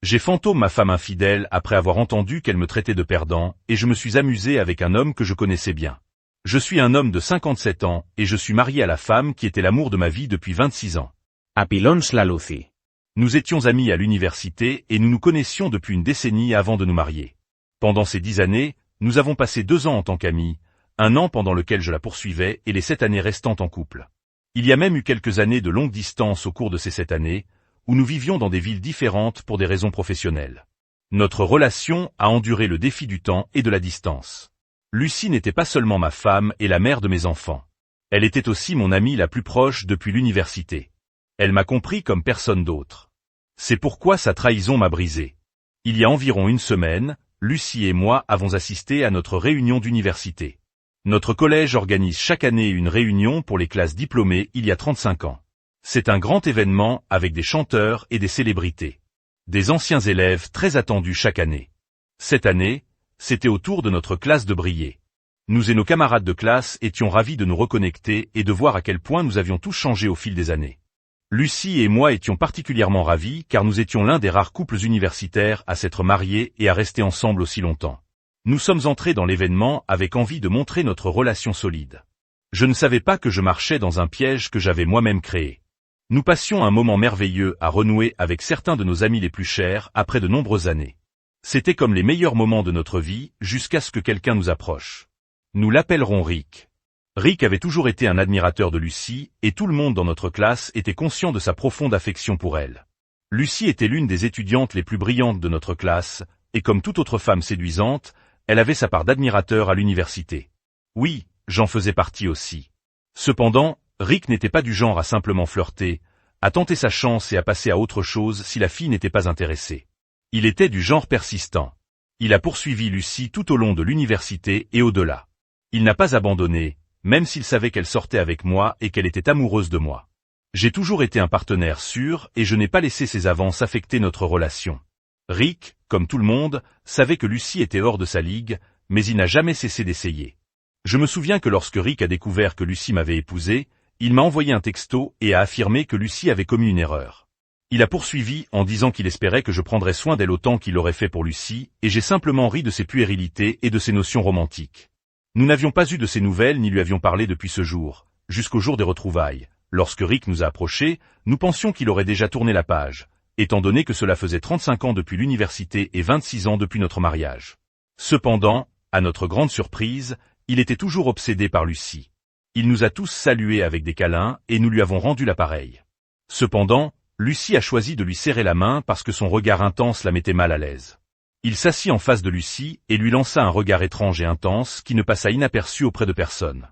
J'ai fantôme ma femme infidèle après avoir entendu qu'elle me traitait de perdant, et je me suis amusé avec un homme que je connaissais bien. Je suis un homme de 57 ans, et je suis marié à la femme qui était l'amour de ma vie depuis 26 ans. A pilons la Lucy. Nous étions amis à l'université et nous nous connaissions depuis une décennie avant de nous marier. Pendant ces 10 années, nous avons passé 2 ans en tant qu'amis, 1 an pendant lequel je la poursuivais et les 7 années restantes en couple. Il y a même eu quelques années de longue distance au cours de ces 7 années, où nous vivions dans des villes différentes pour des raisons professionnelles. Notre relation a enduré le défi du temps et de la distance. Lucie n'était pas seulement ma femme et la mère de mes enfants. Elle était aussi mon amie la plus proche depuis l'université. Elle m'a compris comme personne d'autre. C'est pourquoi sa trahison m'a brisé. Il y a environ 1 semaine, Lucie et moi avons assisté à notre réunion d'université. Notre collège organise chaque année une réunion pour les classes diplômées il y a 35 ans. C'est un grand événement avec des chanteurs et des célébrités. Des anciens élèves très attendus chaque année. Cette année, c'était au tour de notre classe de briller. Nous et nos camarades de classe étions ravis de nous reconnecter et de voir à quel point nous avions tous changé au fil des années. Lucie et moi étions particulièrement ravis car nous étions l'un des rares couples universitaires à s'être mariés et à rester ensemble aussi longtemps. Nous sommes entrés dans l'événement avec envie de montrer notre relation solide. Je ne savais pas que je marchais dans un piège que j'avais moi-même créé. Nous passions un moment merveilleux à renouer avec certains de nos amis les plus chers après de nombreuses années. C'était comme les meilleurs moments de notre vie jusqu'à ce que quelqu'un nous approche. Nous l'appellerons Rick. Rick avait toujours été un admirateur de Lucie et tout le monde dans notre classe était conscient de sa profonde affection pour elle. Lucie était l'une des étudiantes les plus brillantes de notre classe et comme toute autre femme séduisante, elle avait sa part d'admirateurs à l'université. Oui, j'en faisais partie aussi. Cependant, Rick n'était pas du genre à simplement flirter, à tenter sa chance et à passer à autre chose si la fille n'était pas intéressée. Il était du genre persistant. Il a poursuivi Lucie tout au long de l'université et au-delà. Il n'a pas abandonné, même s'il savait qu'elle sortait avec moi et qu'elle était amoureuse de moi. J'ai toujours été un partenaire sûr et je n'ai pas laissé ses avances affecter notre relation. Rick, comme tout le monde, savait que Lucie était hors de sa ligue, mais il n'a jamais cessé d'essayer. Je me souviens que lorsque Rick a découvert que Lucie m'avait épousé, il m'a envoyé un texto et a affirmé que Lucie avait commis une erreur. Il a poursuivi en disant qu'il espérait que je prendrais soin d'elle autant qu'il l'aurait fait pour Lucie, et j'ai simplement ri de ses puérilités et de ses notions romantiques. Nous n'avions pas eu de ses nouvelles ni lui avions parlé depuis ce jour, jusqu'au jour des retrouvailles. Lorsque Rick nous a approchés, nous pensions qu'il aurait déjà tourné la page, étant donné que cela faisait 35 ans depuis l'université et 26 ans depuis notre mariage. Cependant, à notre grande surprise, il était toujours obsédé par Lucie. Il nous a tous salués avec des câlins et nous lui avons rendu l'appareil. Cependant, Lucie a choisi de lui serrer la main parce que son regard intense la mettait mal à l'aise. Il s'assit en face de Lucie et lui lança un regard étrange et intense qui ne passa inaperçu auprès de personne.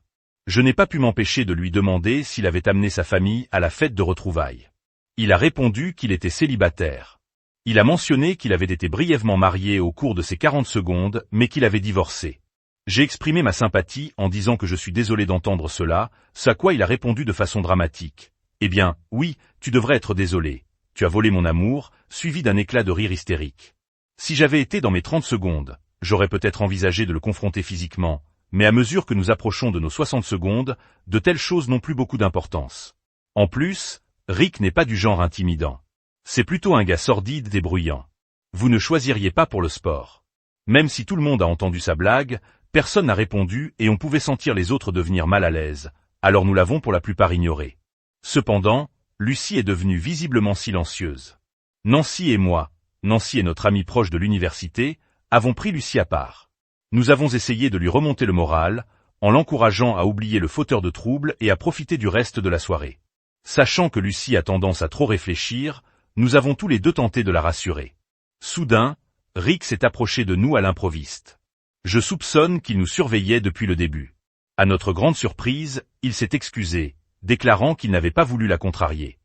Je n'ai pas pu m'empêcher de lui demander s'il avait amené sa famille à la fête de retrouvailles. Il a répondu qu'il était célibataire. Il a mentionné qu'il avait été brièvement marié au cours de ces 40 secondes, mais qu'il avait divorcé. J'ai exprimé ma sympathie en disant que je suis désolé d'entendre cela, ce à quoi il a répondu de façon dramatique. Eh bien, oui, tu devrais être désolé. Tu as volé mon amour, suivi d'un éclat de rire hystérique. Si j'avais été dans mes 30 secondes, j'aurais peut-être envisagé de le confronter physiquement, mais à mesure que nous approchons de nos 60 secondes, de telles choses n'ont plus beaucoup d'importance. En plus, Rick n'est pas du genre intimidant. C'est plutôt un gars sordide et bruyant. Vous ne choisiriez pas pour le sport. Même si tout le monde a entendu sa blague, personne n'a répondu et on pouvait sentir les autres devenir mal à l'aise, alors nous l'avons pour la plupart ignoré. Cependant, Lucie est devenue visiblement silencieuse. Nancy et moi, Nancy est notre amie proche de l'université, avons pris Lucie à part. Nous avons essayé de lui remonter le moral, en l'encourageant à oublier le fauteur de troubles et à profiter du reste de la soirée. Sachant que Lucie a tendance à trop réfléchir, nous avons tous les deux tenté de la rassurer. Soudain, Rick s'est approché de nous à l'improviste. Je soupçonne qu'il nous surveillait depuis le début. À notre grande surprise, il s'est excusé, déclarant qu'il n'avait pas voulu la contrarier.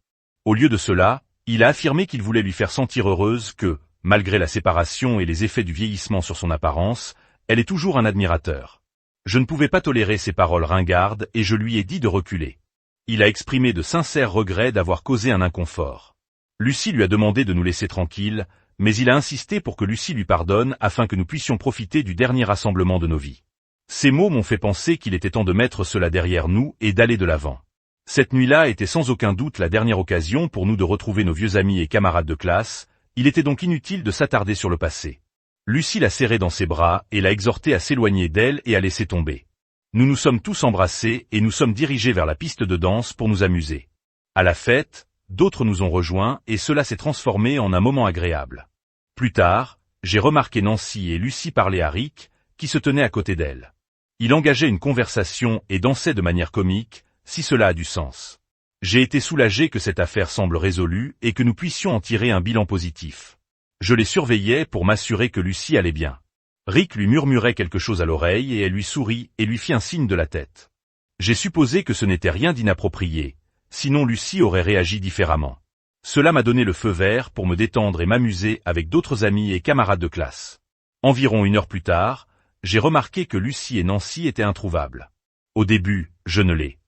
Au lieu de cela, il a affirmé qu'il voulait lui faire sentir heureuse que, malgré la séparation et les effets du vieillissement sur son apparence, elle est toujours un admirateur. Je ne pouvais pas tolérer ces paroles ringardes et je lui ai dit de reculer. Il a exprimé de sincères regrets d'avoir causé un inconfort. Lucie lui a demandé de nous laisser tranquilles, mais il a insisté pour que Lucie lui pardonne afin que nous puissions profiter du dernier rassemblement de nos vies. Ces mots m'ont fait penser qu'il était temps de mettre cela derrière nous et d'aller de l'avant. Cette nuit-là était sans aucun doute la dernière occasion pour nous de retrouver nos vieux amis et camarades de classe, Il était donc inutile de s'attarder sur le passé. Lucie l'a serré dans ses bras et l'a exhorté à s'éloigner d'elle et à laisser tomber. Nous nous sommes tous embrassés et nous sommes dirigés vers la piste de danse pour nous amuser. À la fête, d'autres nous ont rejoints et cela s'est transformé en un moment agréable. Plus tard, j'ai remarqué Nancy et Lucie parler à Rick, qui se tenait à côté d'elle. Il engageait une conversation et dansait de manière comique, si cela a du sens. J'ai été soulagé que cette affaire semble résolue et que nous puissions en tirer un bilan positif. Je les surveillais pour m'assurer que Lucie allait bien. Rick lui murmurait quelque chose à l'oreille et elle lui sourit et lui fit un signe de la tête. J'ai supposé que ce n'était rien d'inapproprié, sinon Lucie aurait réagi différemment. Cela m'a donné le feu vert pour me détendre et m'amuser avec d'autres amis et camarades de classe. Environ 1 heure plus tard, j'ai remarqué que Lucie et Nancy étaient introuvables. Au début, je ne l'ai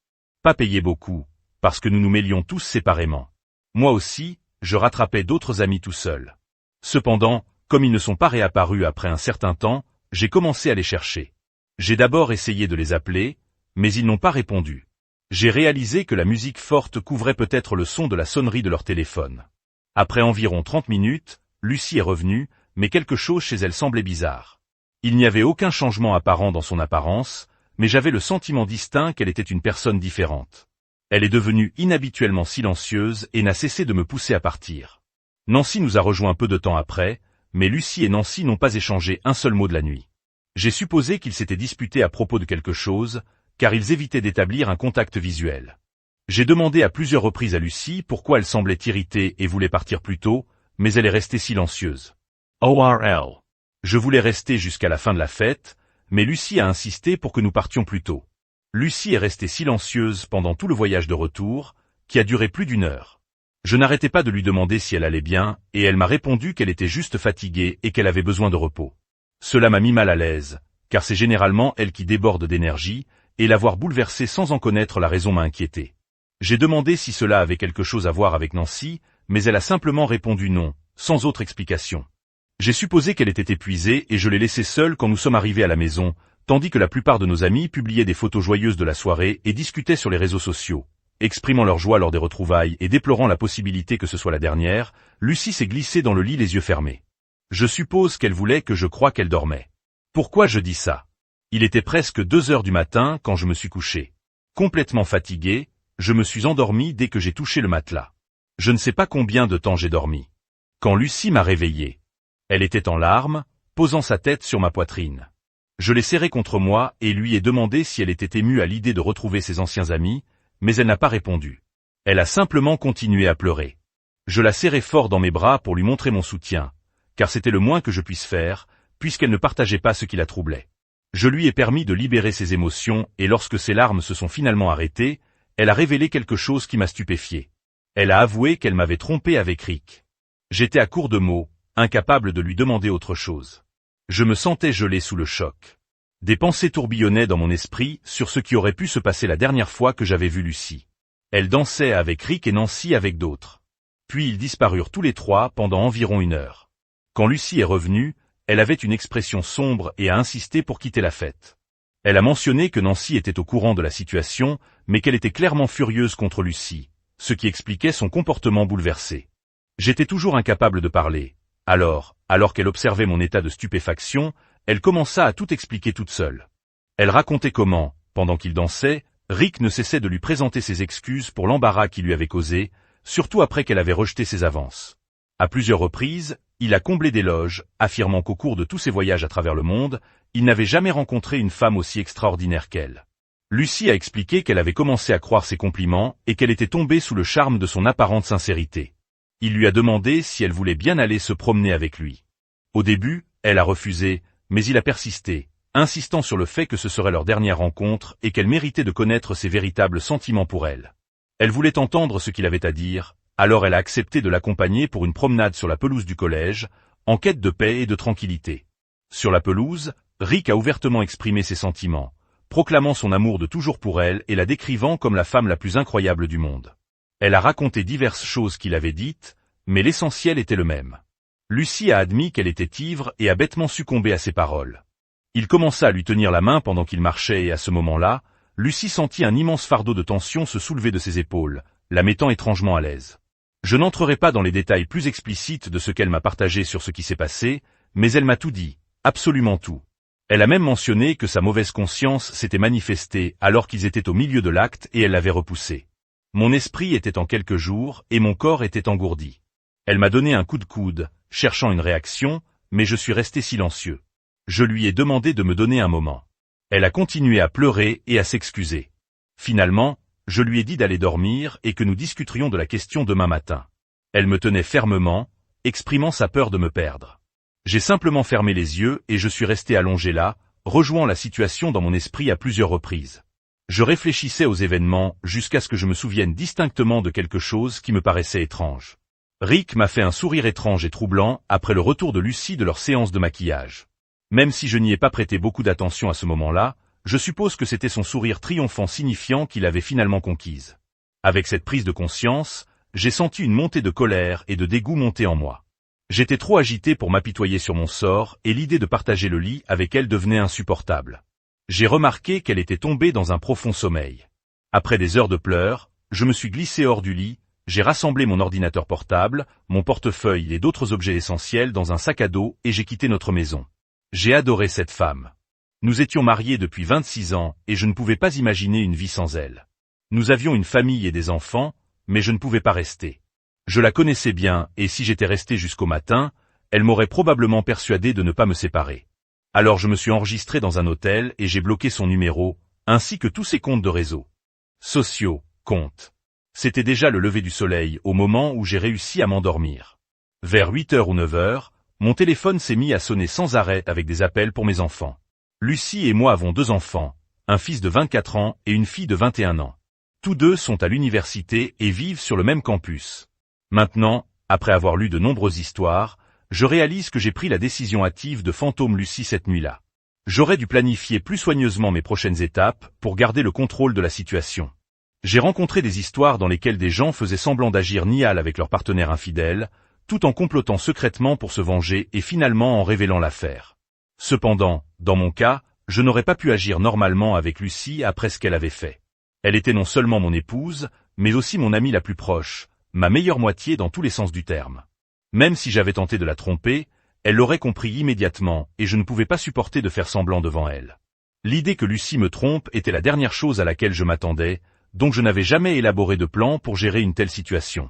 pas payé beaucoup, parce que nous nous mêlions tous séparément. Moi aussi, je rattrapais d'autres amis tout seul. Cependant, comme ils ne sont pas réapparus après un certain temps, j'ai commencé à les chercher. J'ai d'abord essayé de les appeler, mais ils n'ont pas répondu. J'ai réalisé que la musique forte couvrait peut-être le son de la sonnerie de leur téléphone. Après environ 30 minutes, Lucie est revenue, mais quelque chose chez elle semblait bizarre. Il n'y avait aucun changement apparent dans son apparence, mais j'avais le sentiment distinct qu'elle était une personne différente. Elle est devenue inhabituellement silencieuse et n'a cessé de me pousser à partir. Nancy nous a rejoints peu de temps après, mais Lucie et Nancy n'ont pas échangé un seul mot de la nuit. J'ai supposé qu'ils s'étaient disputés à propos de quelque chose, car ils évitaient d'établir un contact visuel. J'ai demandé à plusieurs reprises à Lucie pourquoi elle semblait irritée et voulait partir plus tôt, mais elle est restée silencieuse. ORL. Je voulais rester jusqu'à la fin de la fête, mais Lucie a insisté pour que nous partions plus tôt. Lucie est restée silencieuse pendant tout le voyage de retour, qui a duré plus d'1 heure. Je n'arrêtais pas de lui demander si elle allait bien, et elle m'a répondu qu'elle était juste fatiguée et qu'elle avait besoin de repos. Cela m'a mis mal à l'aise, car c'est généralement elle qui déborde d'énergie, et l'avoir bouleversée sans en connaître la raison m'a inquiété. J'ai demandé si cela avait quelque chose à voir avec Nancy, mais elle a simplement répondu non, sans autre explication. J'ai supposé qu'elle était épuisée et je l'ai laissée seule quand nous sommes arrivés à la maison, tandis que la plupart de nos amis publiaient des photos joyeuses de la soirée et discutaient sur les réseaux sociaux. Exprimant leur joie lors des retrouvailles et déplorant la possibilité que ce soit la dernière, Lucie s'est glissée dans le lit les yeux fermés. Je suppose qu'elle voulait que je croie qu'elle dormait. Pourquoi je dis ça? Il était presque 2 heures du matin quand je me suis couché. Complètement fatigué, je me suis endormi dès que j'ai touché le matelas. Je ne sais pas combien de temps j'ai dormi. Quand Lucie m'a réveillé, elle était en larmes, posant sa tête sur ma poitrine. Je l'ai serrée contre moi et lui ai demandé si elle était émue à l'idée de retrouver ses anciens amis, mais elle n'a pas répondu. Elle a simplement continué à pleurer. Je la serrai fort dans mes bras pour lui montrer mon soutien, car c'était le moins que je puisse faire, puisqu'elle ne partageait pas ce qui la troublait. Je lui ai permis de libérer ses émotions et lorsque ses larmes se sont finalement arrêtées, elle a révélé quelque chose qui m'a stupéfié. Elle a avoué qu'elle m'avait trompé avec Rick. J'étais à court de mots, incapable de lui demander autre chose. Je me sentais gelé sous le choc. Des pensées tourbillonnaient dans mon esprit sur ce qui aurait pu se passer la dernière fois que j'avais vu Lucie. Elle dansait avec Rick et Nancy avec d'autres. Puis ils disparurent tous les 3 pendant environ 1 heure. Quand Lucie est revenue, elle avait une expression sombre et a insisté pour quitter la fête. Elle a mentionné que Nancy était au courant de la situation, mais qu'elle était clairement furieuse contre Lucie, ce qui expliquait son comportement bouleversé. J'étais toujours incapable de parler. Alors qu'elle observait mon état de stupéfaction, elle commença à tout expliquer toute seule. Elle racontait comment, pendant qu'il dansait, Rick ne cessait de lui présenter ses excuses pour l'embarras qu'il lui avait causé, surtout après qu'elle avait rejeté ses avances. À plusieurs reprises, il a comblé d'éloges, affirmant qu'au cours de tous ses voyages à travers le monde, il n'avait jamais rencontré une femme aussi extraordinaire qu'elle. Lucie a expliqué qu'elle avait commencé à croire ses compliments et qu'elle était tombée sous le charme de son apparente sincérité. Il lui a demandé si elle voulait bien aller se promener avec lui. Au début, elle a refusé, mais il a persisté, insistant sur le fait que ce serait leur dernière rencontre et qu'elle méritait de connaître ses véritables sentiments pour elle. Elle voulait entendre ce qu'il avait à dire, alors elle a accepté de l'accompagner pour une promenade sur la pelouse du collège, en quête de paix et de tranquillité. Sur la pelouse, Rick a ouvertement exprimé ses sentiments, proclamant son amour de toujours pour elle et la décrivant comme la femme la plus incroyable du monde. Elle a raconté diverses choses qu'il avait dites, mais l'essentiel était le même. Lucie a admis qu'elle était ivre et a bêtement succombé à ses paroles. Il commença à lui tenir la main pendant qu'il marchait et à ce moment-là, Lucie sentit un immense fardeau de tension se soulever de ses épaules, la mettant étrangement à l'aise. Je n'entrerai pas dans les détails plus explicites de ce qu'elle m'a partagé sur ce qui s'est passé, mais elle m'a tout dit, absolument tout. Elle a même mentionné que sa mauvaise conscience s'était manifestée alors qu'ils étaient au milieu de l'acte et elle l'avait repoussé. Mon esprit était en quelques jours et mon corps était engourdi. Elle m'a donné un coup de coude, cherchant une réaction, mais je suis resté silencieux. Je lui ai demandé de me donner un moment. Elle a continué à pleurer et à s'excuser. Finalement, je lui ai dit d'aller dormir et que nous discuterions de la question demain matin. Elle me tenait fermement, exprimant sa peur de me perdre. J'ai simplement fermé les yeux et je suis resté allongé là, rejouant la situation dans mon esprit à plusieurs reprises. Je réfléchissais aux événements jusqu'à ce que je me souvienne distinctement de quelque chose qui me paraissait étrange. Rick m'a fait un sourire étrange et troublant après le retour de Lucie de leur séance de maquillage. Même si je n'y ai pas prêté beaucoup d'attention à ce moment-là, je suppose que c'était son sourire triomphant signifiant qu'il avait finalement conquise. Avec cette prise de conscience, j'ai senti une montée de colère et de dégoût monter en moi. J'étais trop agité pour m'apitoyer sur mon sort et l'idée de partager le lit avec elle devenait insupportable. J'ai remarqué qu'elle était tombée dans un profond sommeil. Après des heures de pleurs, je me suis glissé hors du lit, j'ai rassemblé mon ordinateur portable, mon portefeuille et d'autres objets essentiels dans un sac à dos et j'ai quitté notre maison. J'ai adoré cette femme. Nous étions mariés depuis 26 ans et je ne pouvais pas imaginer une vie sans elle. Nous avions une famille et des enfants, mais je ne pouvais pas rester. Je la connaissais bien et si j'étais resté jusqu'au matin, elle m'aurait probablement persuadé de ne pas me séparer. Alors je me suis enregistré dans un hôtel et j'ai bloqué son numéro, ainsi que tous ses comptes de réseau. Sociaux, comptes. C'était déjà le lever du soleil au moment où j'ai réussi à m'endormir. Vers 8h ou 9h, mon téléphone s'est mis à sonner sans arrêt avec des appels pour mes enfants. Lucie et moi avons 2 enfants, un fils de 24 ans et une fille de 21 ans. Tous 2 sont à l'université et vivent sur le même campus. Maintenant, après avoir lu de nombreuses histoires, je réalise que j'ai pris la décision hâtive de fantôme Lucie cette nuit-là. J'aurais dû planifier plus soigneusement mes prochaines étapes pour garder le contrôle de la situation. J'ai rencontré des histoires dans lesquelles des gens faisaient semblant d'agir nial avec leur partenaire infidèle, tout en complotant secrètement pour se venger et finalement en révélant l'affaire. Cependant, dans mon cas, je n'aurais pas pu agir normalement avec Lucie après ce qu'elle avait fait. Elle était non seulement mon épouse, mais aussi mon amie la plus proche, ma meilleure moitié dans tous les sens du terme. Même si j'avais tenté de la tromper, elle l'aurait compris immédiatement et je ne pouvais pas supporter de faire semblant devant elle. L'idée que Lucie me trompe était la dernière chose à laquelle je m'attendais, donc je n'avais jamais élaboré de plan pour gérer une telle situation.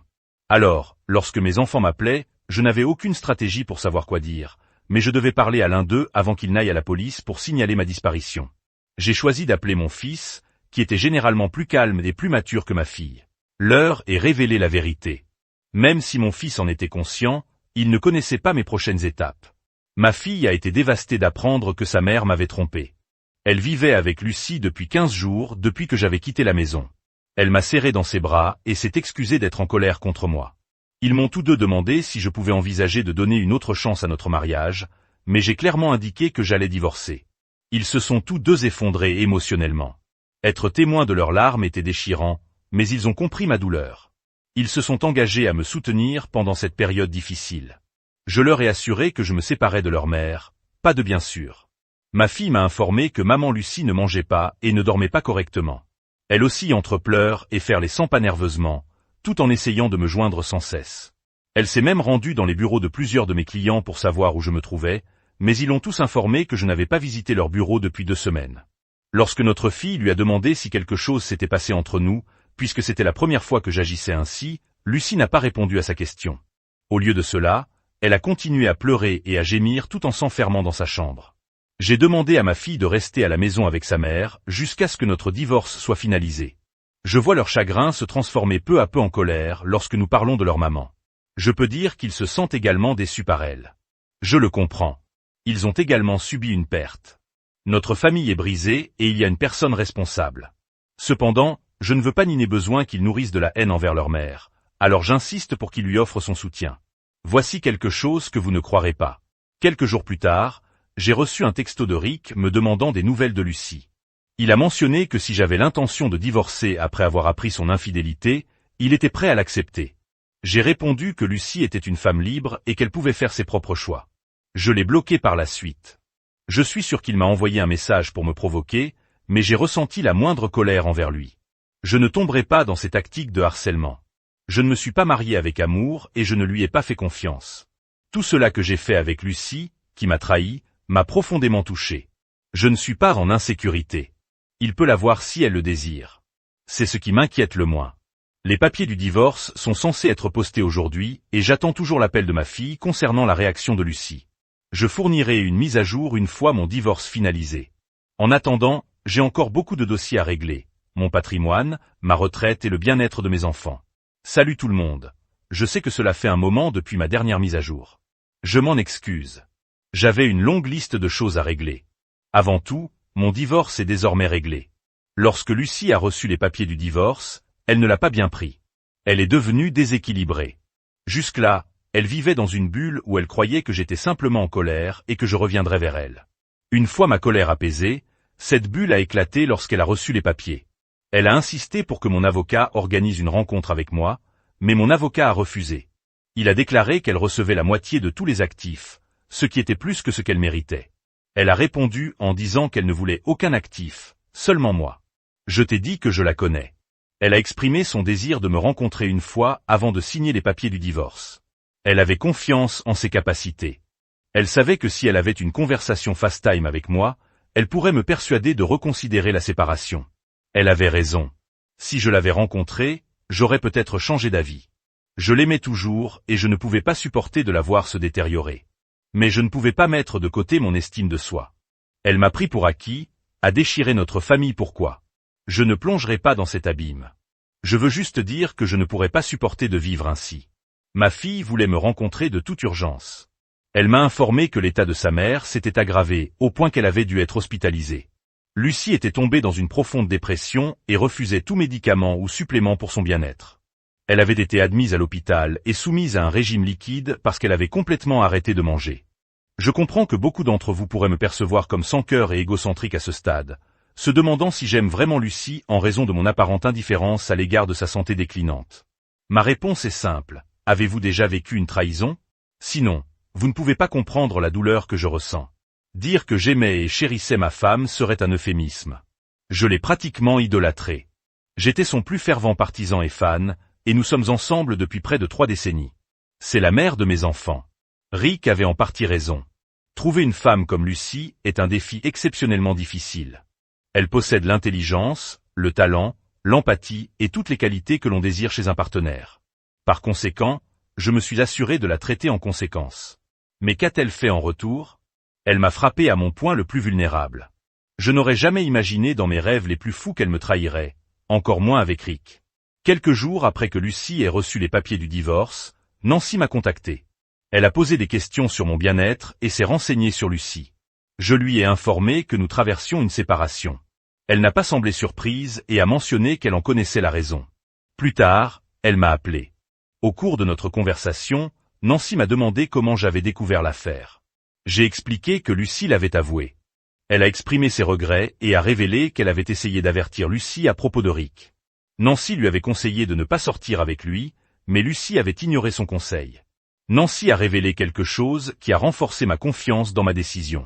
Alors, lorsque mes enfants m'appelaient, je n'avais aucune stratégie pour savoir quoi dire, mais je devais parler à l'un d'eux avant qu'il n'aille à la police pour signaler ma disparition. J'ai choisi d'appeler mon fils, qui était généralement plus calme et plus mature que ma fille. L'heure est révéler la vérité. Même si mon fils en était conscient, il ne connaissait pas mes prochaines étapes. Ma fille a été dévastée d'apprendre que sa mère m'avait trompé. Elle vivait avec Lucie depuis 15 jours depuis que j'avais quitté la maison. Elle m'a serré dans ses bras et s'est excusée d'être en colère contre moi. Ils m'ont tous 2 demandé si je pouvais envisager de donner une autre chance à notre mariage, mais j'ai clairement indiqué que j'allais divorcer. Ils se sont tous 2 effondrés émotionnellement. Être témoin de leurs larmes était déchirant, mais ils ont compris ma douleur. Ils se sont engagés à me soutenir pendant cette période difficile. Je leur ai assuré que je me séparais de leur mère, pas de bien sûr. Ma fille m'a informé que maman Lucie ne mangeait pas et ne dormait pas correctement. Elle oscille entre pleurs et faire les 100 pas nerveusement, tout en essayant de me joindre sans cesse. Elle s'est même rendue dans les bureaux de plusieurs de mes clients pour savoir où je me trouvais, mais ils l'ont tous informé que je n'avais pas visité leur bureau depuis 2 semaines. Lorsque notre fille lui a demandé si quelque chose s'était passé entre nous, puisque c'était la première fois que j'agissais ainsi, Lucie n'a pas répondu à sa question. Au lieu de cela, elle a continué à pleurer et à gémir tout en s'enfermant dans sa chambre. J'ai demandé à ma fille de rester à la maison avec sa mère, jusqu'à ce que notre divorce soit finalisé. Je vois leur chagrin se transformer peu à peu en colère lorsque nous parlons de leur maman. Je peux dire qu'ils se sentent également déçus par elle. Je le comprends. Ils ont également subi une perte. Notre famille est brisée et il y a une personne responsable. Cependant, je ne veux pas ni n'ai besoin qu'ils nourrissent de la haine envers leur mère, alors j'insiste pour qu'ils lui offrent son soutien. Voici quelque chose que vous ne croirez pas. Quelques jours plus tard, j'ai reçu un texto de Rick me demandant des nouvelles de Lucie. Il a mentionné que si j'avais l'intention de divorcer après avoir appris son infidélité, il était prêt à l'accepter. J'ai répondu que Lucie était une femme libre et qu'elle pouvait faire ses propres choix. Je l'ai bloqué par la suite. Je suis sûr qu'il m'a envoyé un message pour me provoquer, mais j'ai ressenti la moindre colère envers lui. Je ne tomberai pas dans ces tactiques de harcèlement. Je ne me suis pas marié avec amour et je ne lui ai pas fait confiance. Tout cela que j'ai fait avec Lucie, qui m'a trahi, m'a profondément touché. Je ne suis pas en insécurité. Il peut l'avoir si elle le désire. C'est ce qui m'inquiète le moins. Les papiers du divorce sont censés être postés aujourd'hui et j'attends toujours l'appel de ma fille concernant la réaction de Lucie. Je fournirai une mise à jour une fois mon divorce finalisé. En attendant, j'ai encore beaucoup de dossiers à régler, mon patrimoine, ma retraite et le bien-être de mes enfants. Salut tout le monde. Je sais que cela fait un moment depuis ma dernière mise à jour. Je m'en excuse. J'avais une longue liste de choses à régler. Avant tout, mon divorce est désormais réglé. Lorsque Lucie a reçu les papiers du divorce, elle ne l'a pas bien pris. Elle est devenue déséquilibrée. Jusque-là, elle vivait dans une bulle où elle croyait que j'étais simplement en colère et que je reviendrais vers elle. Une fois ma colère apaisée, cette bulle a éclaté lorsqu'elle a reçu les papiers. Elle a insisté pour que mon avocat organise une rencontre avec moi, mais mon avocat a refusé. Il a déclaré qu'elle recevait la moitié de tous les actifs, ce qui était plus que ce qu'elle méritait. Elle a répondu en disant qu'elle ne voulait aucun actif, seulement moi. Je t'ai dit que je la connais. Elle a exprimé son désir de me rencontrer une fois avant de signer les papiers du divorce. Elle avait confiance en ses capacités. Elle savait que si elle avait une conversation FaceTime avec moi, elle pourrait me persuader de reconsidérer la séparation. Elle avait raison. Si je l'avais rencontrée, j'aurais peut-être changé d'avis. Je l'aimais toujours et je ne pouvais pas supporter de la voir se détériorer. Mais je ne pouvais pas mettre de côté mon estime de soi. Elle m'a pris pour acquis, a déchiré notre famille. Pourquoi? Je ne plongerai pas dans cet abîme. Je veux juste dire que je ne pourrais pas supporter de vivre ainsi. Ma fille voulait me rencontrer de toute urgence. Elle m'a informé que l'état de sa mère s'était aggravé au point qu'elle avait dû être hospitalisée. Lucie était tombée dans une profonde dépression et refusait tout médicament ou supplément pour son bien-être. Elle avait été admise à l'hôpital et soumise à un régime liquide parce qu'elle avait complètement arrêté de manger. Je comprends que beaucoup d'entre vous pourraient me percevoir comme sans cœur et égocentrique à ce stade, se demandant si j'aime vraiment Lucie en raison de mon apparente indifférence à l'égard de sa santé déclinante. Ma réponse est simple. Avez-vous déjà vécu une trahison? Sinon, vous ne pouvez pas comprendre la douleur que je ressens. Dire que j'aimais et chérissais ma femme serait un euphémisme. Je l'ai pratiquement idolâtrée. J'étais son plus fervent partisan et fan, et nous sommes ensemble depuis près de 3 décennies. C'est la mère de mes enfants. Rick avait en partie raison. Trouver une femme comme Lucie est un défi exceptionnellement difficile. Elle possède l'intelligence, le talent, l'empathie et toutes les qualités que l'on désire chez un partenaire. Par conséquent, je me suis assuré de la traiter en conséquence. Mais qu'a-t-elle fait en retour? Elle m'a frappé à mon point le plus vulnérable. Je n'aurais jamais imaginé dans mes rêves les plus fous qu'elle me trahirait, encore moins avec Rick. Quelques jours après que Lucie ait reçu les papiers du divorce, Nancy m'a contacté. Elle a posé des questions sur mon bien-être et s'est renseignée sur Lucie. Je lui ai informé que nous traversions une séparation. Elle n'a pas semblé surprise et a mentionné qu'elle en connaissait la raison. Plus tard, elle m'a appelé. Au cours de notre conversation, Nancy m'a demandé comment j'avais découvert l'affaire. J'ai expliqué que Lucie l'avait avoué. Elle a exprimé ses regrets et a révélé qu'elle avait essayé d'avertir Lucie à propos de Rick. Nancy lui avait conseillé de ne pas sortir avec lui, mais Lucie avait ignoré son conseil. Nancy a révélé quelque chose qui a renforcé ma confiance dans ma décision.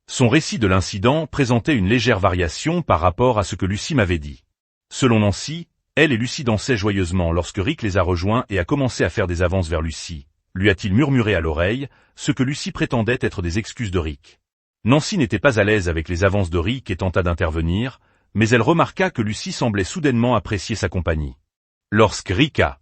Son récit de l'incident présentait une légère variation par rapport à ce que Lucie m'avait dit. Selon Nancy, elle et Lucie dansaient joyeusement lorsque Rick les a rejoints et a commencé à faire des avances vers Lucie. Lui a-t-il murmuré à l'oreille, ce que Lucie prétendait être des excuses de Rick. Nancy n'était pas à l'aise avec les avances de Rick et tenta d'intervenir, mais elle remarqua que Lucie semblait soudainement apprécier sa compagnie. Lorsque Rick a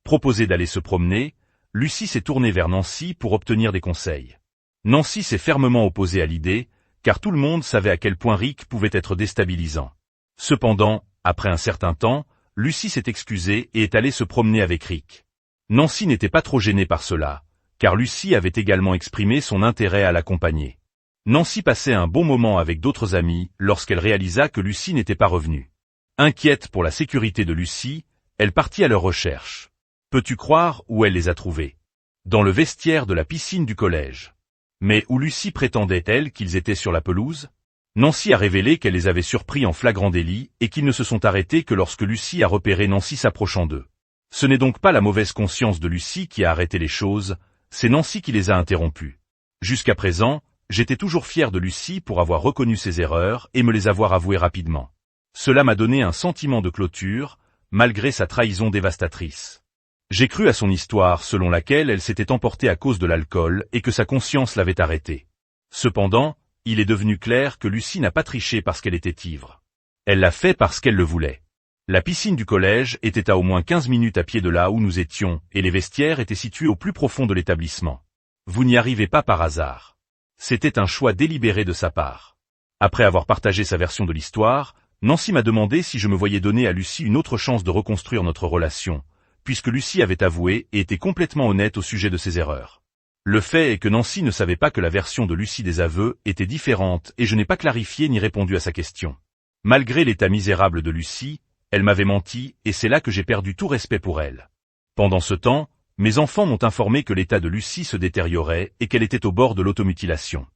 proposé d'aller se promener, Lucie s'est tournée vers Nancy pour obtenir des conseils. Nancy s'est fermement opposée à l'idée, car tout le monde savait à quel point Rick pouvait être déstabilisant. Cependant, après un certain temps, Lucie s'est excusée et est allée se promener avec Rick. Nancy n'était pas trop gênée par cela, car Lucie avait également exprimé son intérêt à l'accompagner. Nancy passait un bon moment avec d'autres amis lorsqu'elle réalisa que Lucie n'était pas revenue. Inquiète pour la sécurité de Lucie, elle partit à leur recherche. Peux-tu croire où elle les a trouvés? Dans le vestiaire de la piscine du collège. Mais où Lucie prétendait-elle qu'ils étaient sur la pelouse? Nancy a révélé qu'elle les avait surpris en flagrant délit et qu'ils ne se sont arrêtés que lorsque Lucie a repéré Nancy s'approchant d'eux. Ce n'est donc pas la mauvaise conscience de Lucie qui a arrêté les choses, c'est Nancy qui les a interrompues. Jusqu'à présent, j'étais toujours fier de Lucie pour avoir reconnu ses erreurs et me les avoir avouées rapidement. Cela m'a donné un sentiment de clôture, malgré sa trahison dévastatrice. J'ai cru à son histoire selon laquelle elle s'était emportée à cause de l'alcool et que sa conscience l'avait arrêtée. Cependant, il est devenu clair que Lucie n'a pas triché parce qu'elle était ivre. Elle l'a fait parce qu'elle le voulait. La piscine du collège était à au moins 15 minutes à pied de là où nous étions, et les vestiaires étaient situés au plus profond de l'établissement. Vous n'y arrivez pas par hasard. C'était un choix délibéré de sa part. Après avoir partagé sa version de l'histoire, Nancy m'a demandé si je me voyais donner à Lucie une autre chance de reconstruire notre relation, puisque Lucie avait avoué et était complètement honnête au sujet de ses erreurs. Le fait est que Nancy ne savait pas que la version de Lucie des aveux était différente et je n'ai pas clarifié ni répondu à sa question. Malgré l'état misérable de Lucie, elle m'avait menti et c'est là que j'ai perdu tout respect pour elle. Pendant ce temps, mes enfants m'ont informé que l'état de Lucie se détériorait et qu'elle était au bord de l'automutilation.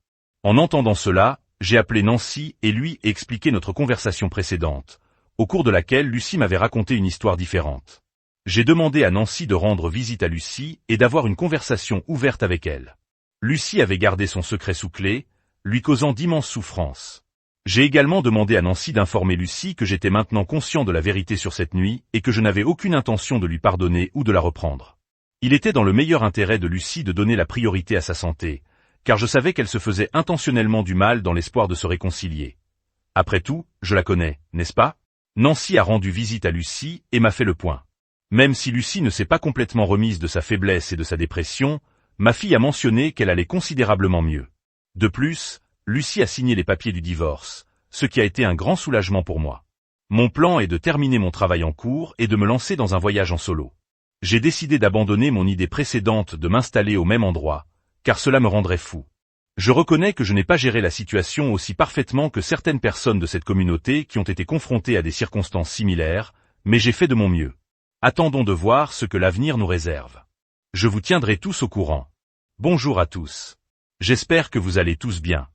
En entendant cela, j'ai appelé Nancy et lui ai expliqué notre conversation précédente, au cours de laquelle Lucie m'avait raconté une histoire différente. J'ai demandé à Nancy de rendre visite à Lucie et d'avoir une conversation ouverte avec elle. Lucie avait gardé son secret sous clé, lui causant d'immenses souffrances. J'ai également demandé à Nancy d'informer Lucie que j'étais maintenant conscient de la vérité sur cette nuit et que je n'avais aucune intention de lui pardonner ou de la reprendre. Il était dans le meilleur intérêt de Lucie de donner la priorité à sa santé, car je savais qu'elle se faisait intentionnellement du mal dans l'espoir de se réconcilier. Après tout, je la connais, n'est-ce pas? Nancy a rendu visite à Lucie et m'a fait le point. Même si Lucie ne s'est pas complètement remise de sa faiblesse et de sa dépression, ma fille a mentionné qu'elle allait considérablement mieux. De plus, Lucie a signé les papiers du divorce, ce qui a été un grand soulagement pour moi. Mon plan est de terminer mon travail en cours et de me lancer dans un voyage en solo. J'ai décidé d'abandonner mon idée précédente de m'installer au même endroit, car cela me rendrait fou. Je reconnais que je n'ai pas géré la situation aussi parfaitement que certaines personnes de cette communauté qui ont été confrontées à des circonstances similaires, mais j'ai fait de mon mieux. Attendons de voir ce que l'avenir nous réserve. Je vous tiendrai tous au courant. Bonjour à tous. J'espère que vous allez tous bien.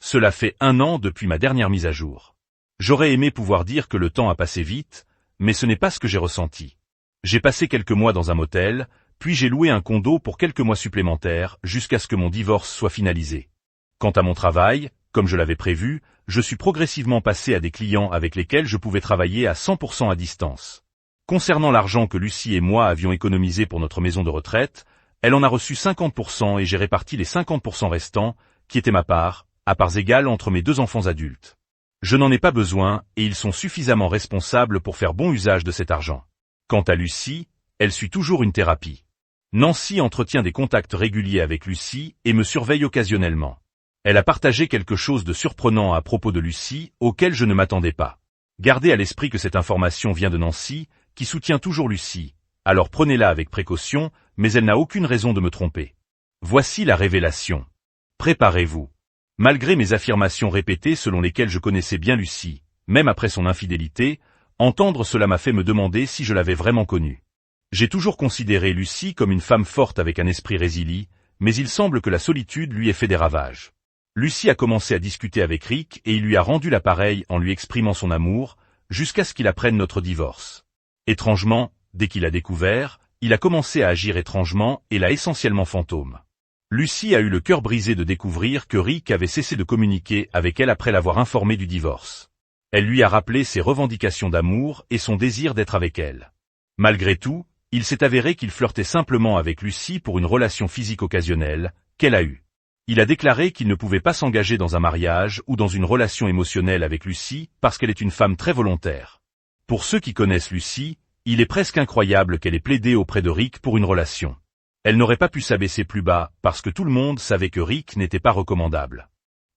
Cela fait 1 an depuis ma dernière mise à jour. J'aurais aimé pouvoir dire que le temps a passé vite, mais ce n'est pas ce que j'ai ressenti. J'ai passé quelques mois dans un motel, puis j'ai loué un condo pour quelques mois supplémentaires jusqu'à ce que mon divorce soit finalisé. Quant à mon travail, comme je l'avais prévu, je suis progressivement passé à des clients avec lesquels je pouvais travailler à 100% à distance. Concernant l'argent que Lucie et moi avions économisé pour notre maison de retraite, elle en a reçu 50% et j'ai réparti les 50% restants, qui étaient ma part, à parts égales entre mes 2 enfants adultes. Je n'en ai pas besoin et ils sont suffisamment responsables pour faire bon usage de cet argent. Quant à Lucie, elle suit toujours une thérapie. Nancy entretient des contacts réguliers avec Lucie et me surveille occasionnellement. Elle a partagé quelque chose de surprenant à propos de Lucie auquel je ne m'attendais pas. Gardez à l'esprit que cette information vient de Nancy, qui soutient toujours Lucie, alors prenez-la avec précaution, mais elle n'a aucune raison de me tromper. Voici la révélation. Préparez-vous. Malgré mes affirmations répétées selon lesquelles je connaissais bien Lucie, même après son infidélité, entendre cela m'a fait me demander si je l'avais vraiment connue. J'ai toujours considéré Lucie comme une femme forte avec un esprit résilient, mais il semble que la solitude lui ait fait des ravages. Lucie a commencé à discuter avec Rick et il lui a rendu l'appareil en lui exprimant son amour, jusqu'à ce qu'il apprenne notre divorce. Étrangement, dès qu'il a découvert, il a commencé à agir étrangement et l'a essentiellement fantôme. Lucie a eu le cœur brisé de découvrir que Rick avait cessé de communiquer avec elle après l'avoir informé du divorce. Elle lui a rappelé ses revendications d'amour et son désir d'être avec elle. Malgré tout, il s'est avéré qu'il flirtait simplement avec Lucie pour une relation physique occasionnelle, qu'elle a eue. Il a déclaré qu'il ne pouvait pas s'engager dans un mariage ou dans une relation émotionnelle avec Lucie parce qu'elle est une femme très volontaire. Pour ceux qui connaissent Lucie, il est presque incroyable qu'elle ait plaidé auprès de Rick pour une relation. Elle n'aurait pas pu s'abaisser plus bas parce que tout le monde savait que Rick n'était pas recommandable.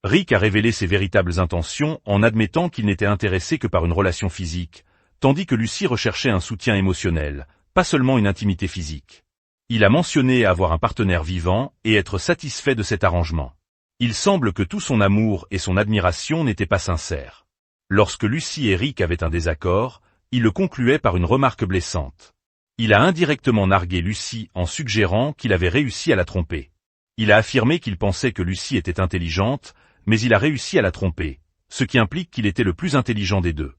Rick a révélé ses véritables intentions en admettant qu'il n'était intéressé que par une relation physique, tandis que Lucie recherchait un soutien émotionnel, pas seulement une intimité physique. Il a mentionné avoir un partenaire vivant et être satisfait de cet arrangement. Il semble que tout son amour et son admiration n'étaient pas sincères. Lorsque Lucie et Rick avaient un désaccord, il le concluait par une remarque blessante. Il a indirectement nargué Lucie en suggérant qu'il avait réussi à la tromper. Il a affirmé qu'il pensait que Lucie était intelligente, mais il a réussi à la tromper, ce qui implique qu'il était le plus intelligent des deux.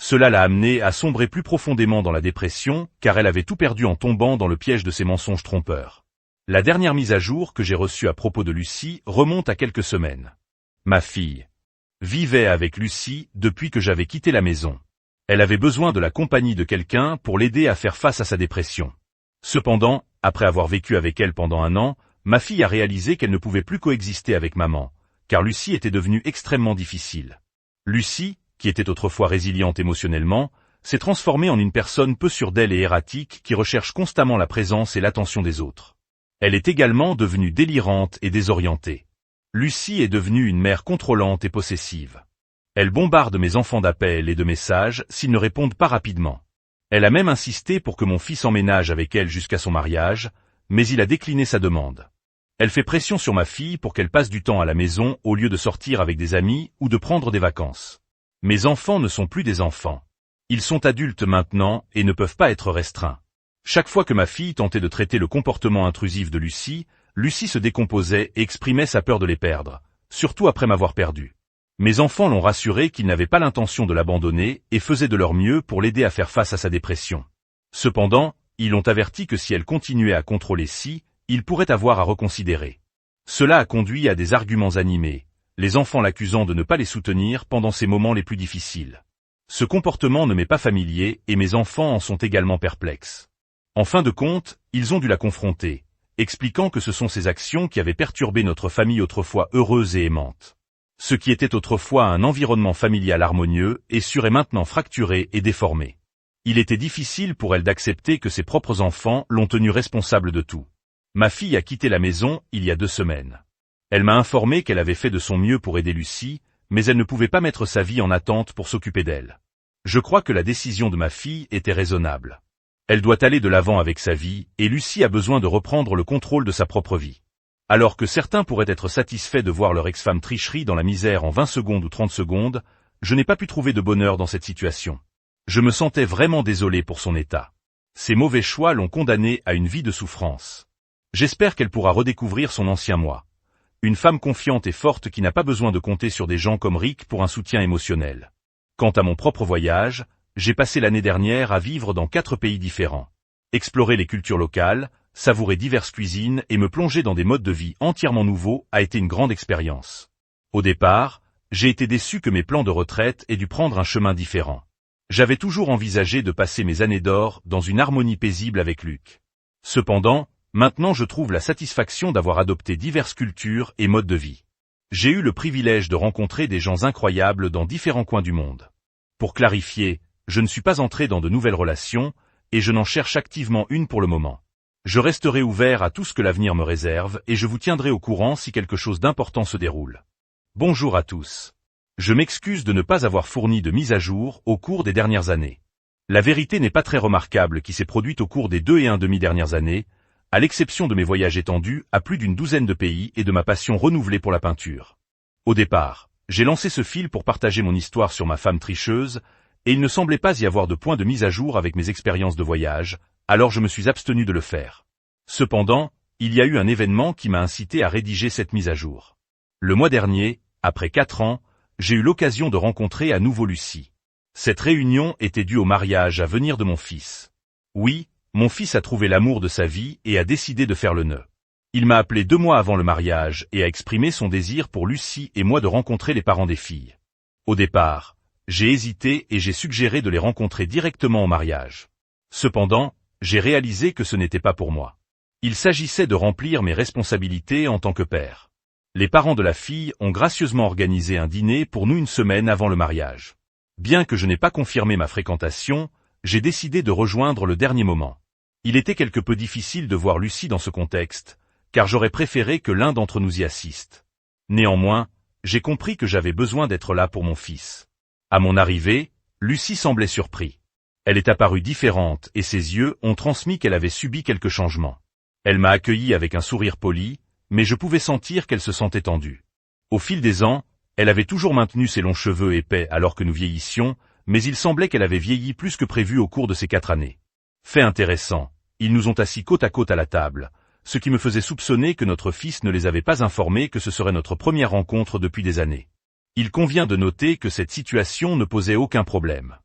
Cela l'a amené à sombrer plus profondément dans la dépression, car elle avait tout perdu en tombant dans le piège de ses mensonges trompeurs. La dernière mise à jour que j'ai reçue à propos de Lucie remonte à quelques semaines. Ma fille vivait avec Lucie depuis que j'avais quitté la maison. Elle avait besoin de la compagnie de quelqu'un pour l'aider à faire face à sa dépression. Cependant, après avoir vécu avec elle pendant 1 an, ma fille a réalisé qu'elle ne pouvait plus coexister avec maman, car Lucie était devenue extrêmement difficile. Lucie, qui était autrefois résiliente émotionnellement, s'est transformée en une personne peu sûre d'elle et erratique qui recherche constamment la présence et l'attention des autres. Elle est également devenue délirante et désorientée. Lucie est devenue une mère contrôlante et possessive. Elle bombarde mes enfants d'appels et de messages s'ils ne répondent pas rapidement. Elle a même insisté pour que mon fils emménage avec elle jusqu'à son mariage, mais il a décliné sa demande. Elle fait pression sur ma fille pour qu'elle passe du temps à la maison au lieu de sortir avec des amis ou de prendre des vacances. Mes enfants ne sont plus des enfants. Ils sont adultes maintenant et ne peuvent pas être restreints. Chaque fois que ma fille tentait de traiter le comportement intrusif de Lucie, Lucie se décomposait et exprimait sa peur de les perdre, surtout après m'avoir perdu. Mes enfants l'ont rassuré qu'ils n'avaient pas l'intention de l'abandonner et faisaient de leur mieux pour l'aider à faire face à sa dépression. Cependant, ils l'ont averti que si elle continuait à contrôler Si, il pourrait avoir à reconsidérer. Cela a conduit à des arguments animés, les enfants l'accusant de ne pas les soutenir pendant ces moments les plus difficiles. Ce comportement ne m'est pas familier et mes enfants en sont également perplexes. En fin de compte, ils ont dû la confronter, expliquant que ce sont ces actions qui avaient perturbé notre famille autrefois heureuse et aimante. Ce qui était autrefois un environnement familial harmonieux et sûr est maintenant fracturé et déformé. Il était difficile pour elle d'accepter que ses propres enfants l'ont tenue responsable de tout. Ma fille a quitté la maison il y a 2 semaines. Elle m'a informé qu'elle avait fait de son mieux pour aider Lucie, mais elle ne pouvait pas mettre sa vie en attente pour s'occuper d'elle. Je crois que la décision de ma fille était raisonnable. Elle doit aller de l'avant avec sa vie, et Lucie a besoin de reprendre le contrôle de sa propre vie. Alors que certains pourraient être satisfaits de voir leur ex-femme tricherie dans la misère en 20 secondes ou 30 secondes, je n'ai pas pu trouver de bonheur dans cette situation. Je me sentais vraiment désolé pour son état. Ses mauvais choix l'ont condamnée à une vie de souffrance. J'espère qu'elle pourra redécouvrir son ancien moi. Une femme confiante et forte qui n'a pas besoin de compter sur des gens comme Rick pour un soutien émotionnel. Quant à mon propre voyage, j'ai passé l'année dernière à vivre dans 4 pays différents. Explorer les cultures locales, savourer diverses cuisines et me plonger dans des modes de vie entièrement nouveaux a été une grande expérience. Au départ, j'ai été déçu que mes plans de retraite aient dû prendre un chemin différent. J'avais toujours envisagé de passer mes années d'or dans une harmonie paisible avec Luc. Cependant, maintenant je trouve la satisfaction d'avoir adopté diverses cultures et modes de vie. J'ai eu le privilège de rencontrer des gens incroyables dans différents coins du monde. Pour clarifier, je ne suis pas entré dans de nouvelles relations, et je n'en cherche activement une pour le moment. Je resterai ouvert à tout ce que l'avenir me réserve et je vous tiendrai au courant si quelque chose d'important se déroule. Bonjour à tous. Je m'excuse de ne pas avoir fourni de mise à jour au cours des dernières années. La vérité n'est pas très remarquable qui s'est produite au cours des 2,5 dernières années, à l'exception de mes voyages étendus à plus d'une douzaine de pays et de ma passion renouvelée pour la peinture. Au départ, j'ai lancé ce fil pour partager mon histoire sur ma femme tricheuse, et il ne semblait pas y avoir de point de mise à jour avec mes expériences de voyage, alors je me suis abstenu de le faire. Cependant, il y a eu un événement qui m'a incité à rédiger cette mise à jour. Le mois dernier, après 4 ans, j'ai eu l'occasion de rencontrer à nouveau Lucie. Cette réunion était due au mariage à venir de mon fils. Oui, mon fils a trouvé l'amour de sa vie et a décidé de faire le nœud. Il m'a appelé 2 mois avant le mariage et a exprimé son désir pour Lucie et moi de rencontrer les parents des filles. Au départ, j'ai hésité et j'ai suggéré de les rencontrer directement au mariage. Cependant, j'ai réalisé que ce n'était pas pour moi. Il s'agissait de remplir mes responsabilités en tant que père. Les parents de la fille ont gracieusement organisé un dîner pour nous 1 semaine avant le mariage. Bien que je n'ai pas confirmé ma fréquentation, j'ai décidé de rejoindre le dernier moment. Il était quelque peu difficile de voir Lucie dans ce contexte, car j'aurais préféré que l'un d'entre nous y assiste. Néanmoins, j'ai compris que j'avais besoin d'être là pour mon fils. À mon arrivée, Lucie semblait surprise. Elle est apparue différente et ses yeux ont transmis qu'elle avait subi quelques changements. Elle m'a accueilli avec un sourire poli, mais je pouvais sentir qu'elle se sentait tendue. Au fil des ans, elle avait toujours maintenu ses longs cheveux épais alors que nous vieillissions, mais il semblait qu'elle avait vieilli plus que prévu au cours de ces 4 années. Fait intéressant, ils nous ont assis côte à côte à la table, ce qui me faisait soupçonner que notre fils ne les avait pas informés que ce serait notre première rencontre depuis des années. Il convient de noter que cette situation ne posait aucun problème.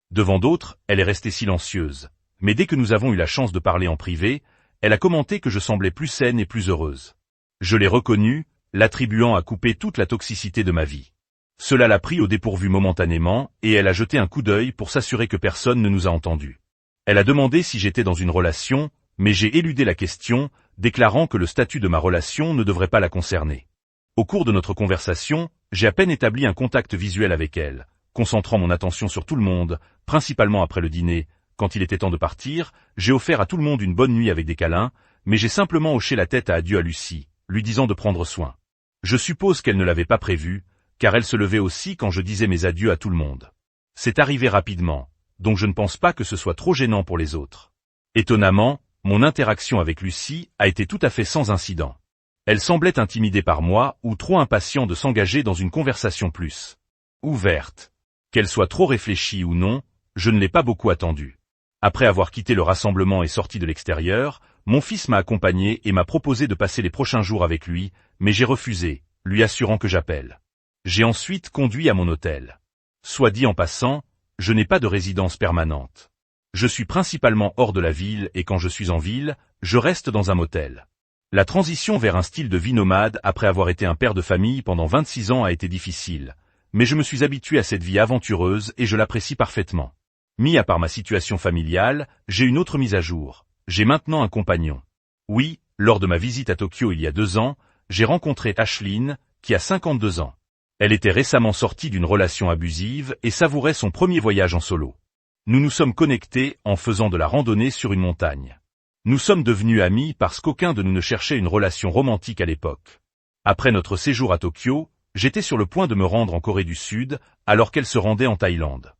Devant d'autres, elle est restée silencieuse, mais dès que nous avons eu la chance de parler en privé, elle a commenté que je semblais plus saine et plus heureuse. Je l'ai reconnue, l'attribuant à couper toute la toxicité de ma vie. Cela l'a pris au dépourvu momentanément, et elle a jeté un coup d'œil pour s'assurer que personne ne nous a entendus. Elle a demandé si j'étais dans une relation, mais j'ai éludé la question, déclarant que le statut de ma relation ne devrait pas la concerner. Au cours de notre conversation, j'ai à peine établi un contact visuel avec elle, concentrant mon attention sur tout le monde, principalement après le dîner. Quand il était temps de partir, j'ai offert à tout le monde une bonne nuit avec des câlins, mais j'ai simplement hoché la tête à adieu à Lucie, lui disant de prendre soin. Je suppose qu'elle ne l'avait pas prévu, car elle se levait aussi quand je disais mes adieux à tout le monde. C'est arrivé rapidement, donc je ne pense pas que ce soit trop gênant pour les autres. Étonnamment, mon interaction avec Lucie a été tout à fait sans incident. Elle semblait intimidée par moi ou trop impatiente de s'engager dans une conversation plus ouverte. Qu'elle soit trop réfléchie ou non, je ne l'ai pas beaucoup attendue. Après avoir quitté le rassemblement et sorti de l'extérieur, mon fils m'a accompagné et m'a proposé de passer les prochains jours avec lui, mais j'ai refusé, lui assurant que j'appelle. J'ai ensuite conduit à mon hôtel. Soit dit en passant, je n'ai pas de résidence permanente. Je suis principalement hors de la ville et quand je suis en ville, je reste dans un motel. La transition vers un style de vie nomade après avoir été un père de famille pendant 26 ans a été difficile, mais je me suis habitué à cette vie aventureuse et je l'apprécie parfaitement. Mis à part ma situation familiale, j'ai une autre mise à jour. J'ai maintenant un compagnon. Oui, lors de ma visite à Tokyo il y a 2 ans, j'ai rencontré Ashlyn, qui a 52 ans. Elle était récemment sortie d'une relation abusive et savourait son premier voyage en solo. Nous nous sommes connectés en faisant de la randonnée sur une montagne. Nous sommes devenus amis parce qu'aucun de nous ne cherchait une relation romantique à l'époque. Après notre séjour à Tokyo, j'étais sur le point de me rendre en Corée du Sud, alors qu'elle se rendait en Thaïlande.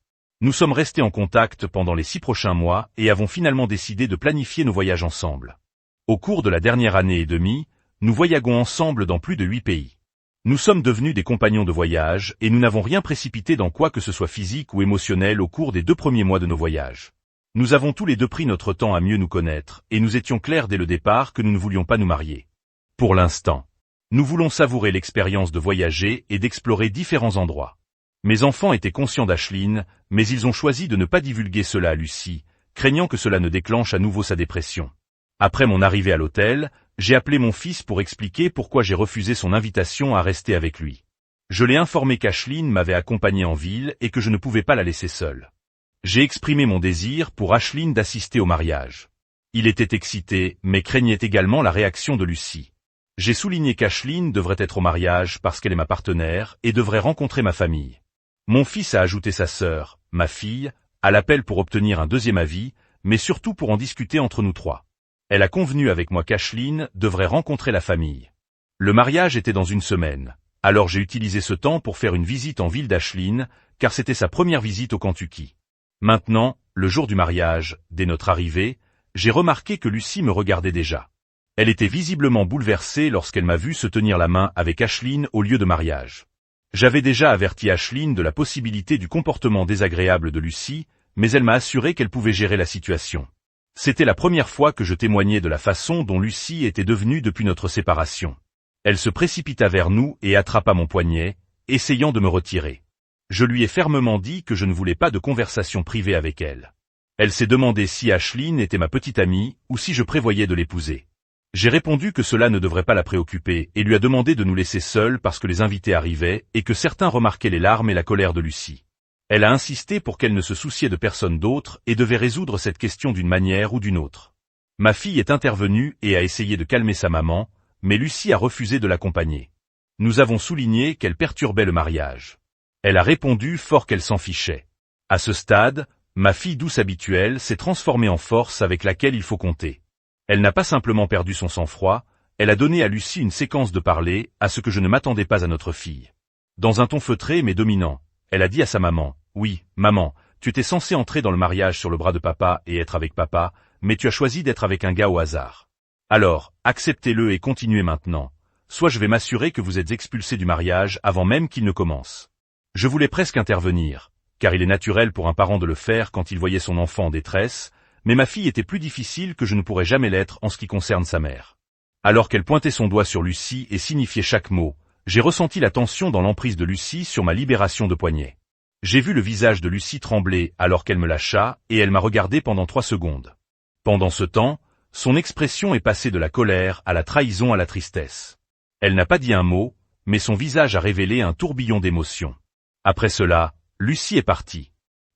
Nous sommes restés en contact pendant les 6 prochains mois et avons finalement décidé de planifier nos voyages ensemble. Au cours de la dernière année et demie, nous voyaguons ensemble dans plus de 8 pays. Nous sommes devenus des compagnons de voyage et nous n'avons rien précipité dans quoi que ce soit physique ou émotionnel au cours des 2 premiers mois de nos voyages. Nous avons tous les deux pris notre temps à mieux nous connaître et nous étions clairs dès le départ que nous ne voulions pas nous marier. Pour l'instant, nous voulons savourer l'expérience de voyager et d'explorer différents endroits. Mes enfants étaient conscients d'Ashlyn, mais ils ont choisi de ne pas divulguer cela à Lucie, craignant que cela ne déclenche à nouveau sa dépression. Après mon arrivée à l'hôtel, j'ai appelé mon fils pour expliquer pourquoi j'ai refusé son invitation à rester avec lui. Je l'ai informé qu'Ashlyn m'avait accompagné en ville et que je ne pouvais pas la laisser seule. J'ai exprimé mon désir pour Ashlyn d'assister au mariage. Il était excité, mais craignait également la réaction de Lucie. J'ai souligné qu'Ashlyn devrait être au mariage parce qu'elle est ma partenaire et devrait rencontrer ma famille. Mon fils a ajouté sa sœur, ma fille, à l'appel pour obtenir un deuxième avis, mais surtout pour en discuter entre nous 3. Elle a convenu avec moi qu'Ashlyn devrait rencontrer la famille. Le mariage était dans 1 semaine, alors j'ai utilisé ce temps pour faire une visite en ville d'Ashlyn, car c'était sa première visite au Kentucky. Maintenant, le jour du mariage, dès notre arrivée, j'ai remarqué que Lucie me regardait déjà. Elle était visiblement bouleversée lorsqu'elle m'a vu se tenir la main avec Ashlyn au lieu de mariage. J'avais déjà averti Ashlyn de la possibilité du comportement désagréable de Lucie, mais elle m'a assuré qu'elle pouvait gérer la situation. C'était la première fois que je témoignais de la façon dont Lucie était devenue depuis notre séparation. Elle se précipita vers nous et attrapa mon poignet, essayant de me retirer. Je lui ai fermement dit que je ne voulais pas de conversation privée avec elle. Elle s'est demandé si Ashlyn était ma petite amie ou si je prévoyais de l'épouser. J'ai répondu que cela ne devrait pas la préoccuper et lui a demandé de nous laisser seuls parce que les invités arrivaient et que certains remarquaient les larmes et la colère de Lucie. Elle a insisté pour qu'elle ne se souciait de personne d'autre et devait résoudre cette question d'une manière ou d'une autre. Ma fille est intervenue et a essayé de calmer sa maman, mais Lucie a refusé de l'accompagner. Nous avons souligné qu'elle perturbait le mariage. Elle a répondu fort qu'elle s'en fichait. À ce stade, ma fille douce habituelle s'est transformée en force avec laquelle il faut compter. Elle n'a pas simplement perdu son sang-froid, elle a donné à Lucie une séquence de parler, à ce que je ne m'attendais pas à notre fille. Dans un ton feutré mais dominant, elle a dit à sa maman, « Oui, maman, tu étais censée entrer dans le mariage sur le bras de papa et être avec papa, mais tu as choisi d'être avec un gars au hasard. Alors, acceptez-le et continuez maintenant, soit je vais m'assurer que vous êtes expulsé du mariage avant même qu'il ne commence. » Je voulais presque intervenir, car il est naturel pour un parent de le faire quand il voyait son enfant en détresse, mais ma fille était plus difficile que je ne pourrais jamais l'être en ce qui concerne sa mère. Alors qu'elle pointait son doigt sur Lucie et signifiait chaque mot, j'ai ressenti la tension dans l'emprise de Lucie sur ma libération de poignet. J'ai vu le visage de Lucie trembler alors qu'elle me lâcha et elle m'a regardé pendant 3 secondes. Pendant ce temps, son expression est passée de la colère à la trahison à la tristesse. Elle n'a pas dit un mot, mais son visage a révélé un tourbillon d'émotions. Après cela, Lucie est partie.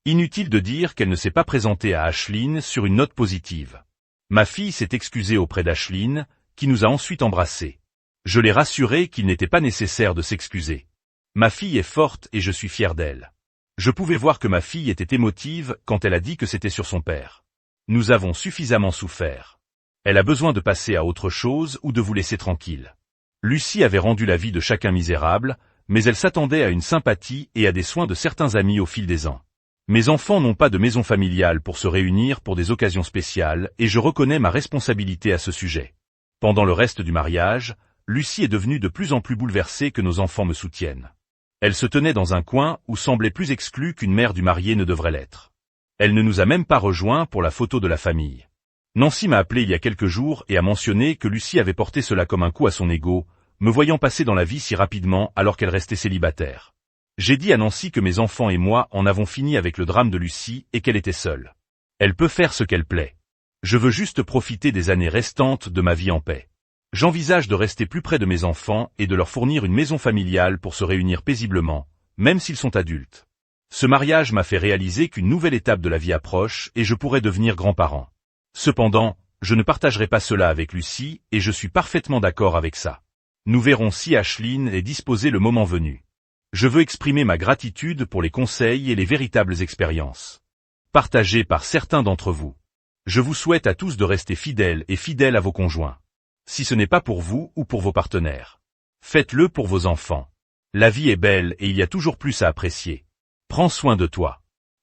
Inutile de dire qu'elle ne s'est pas présentée à Ashlyn sur une note positive. Ma fille s'est excusée auprès d'Ashleen, qui nous a ensuite embrassés. Je l'ai rassurée qu'il n'était pas nécessaire de s'excuser. Ma fille est forte et je suis fier d'elle. Je pouvais voir que ma fille était émotive quand elle a dit que c'était sur son père. Nous avons suffisamment souffert. Elle a besoin de passer à autre chose ou de vous laisser tranquille. Lucie avait rendu la vie de chacun misérable, mais elle s'attendait à une sympathie et à des soins de certains amis au fil des ans. Mes enfants n'ont pas de maison familiale pour se réunir pour des occasions spéciales et je reconnais ma responsabilité à ce sujet. Pendant le reste du mariage, Lucie est devenue de plus en plus bouleversée que nos enfants me soutiennent. Elle se tenait dans un coin où semblait plus exclue qu'une mère du marié ne devrait l'être. Elle ne nous a même pas rejoints pour la photo de la famille. Nancy m'a appelé il y a quelques jours et a mentionné que Lucie avait porté cela comme un coup à son ego, me voyant passer dans la vie si rapidement alors qu'elle restait célibataire. J'ai dit à Nancy que mes enfants et moi en avons fini avec le drame de Lucie et qu'elle était seule. Elle peut faire ce qu'elle plaît. Je veux juste profiter des années restantes de ma vie en paix. J'envisage de rester plus près de mes enfants et de leur fournir une maison familiale pour se réunir paisiblement, même s'ils sont adultes. Ce mariage m'a fait réaliser qu'une nouvelle étape de la vie approche et je pourrais devenir grand-parent. Cependant, je ne partagerai pas cela avec Lucie et je suis parfaitement d'accord avec ça. Nous verrons si Ashleen est disposée le moment venu. Je veux exprimer ma gratitude pour les conseils et les véritables expériences partagées par certains d'entre vous. Je vous souhaite à tous de rester fidèles et fidèles à vos conjoints. Si ce n'est pas pour vous ou pour vos partenaires, faites-le pour vos enfants. La vie est belle et il y a toujours plus à apprécier. Prends soin de toi.